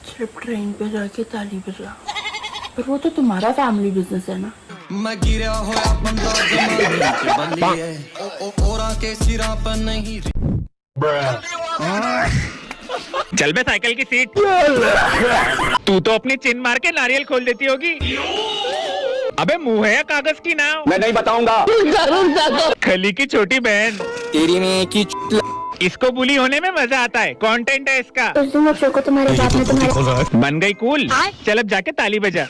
सिर्फ ट्रेन पे जाके ताली बजा, पर वो तो तुम्हारा फैमिली बिजनेस है ना। मैं गिरा होया बंदा जमा के बल्ली है ओरा के सिरा पर नहीं। चल बे साइकिल की सीट। तू तो अपनी चिन मार के नारियल खोल देती होगी। अबे मुंह है या कागज की नाव? मैं नहीं बताऊंगा। खली की छोटी बहन तेरी में की इसको बुली होने में मजा आता है। कंटेंट है इसका। उस दिन को तुम्हारे बाप ने तुम्हारे बन गई कूल। चल अब जाके ताली बजा।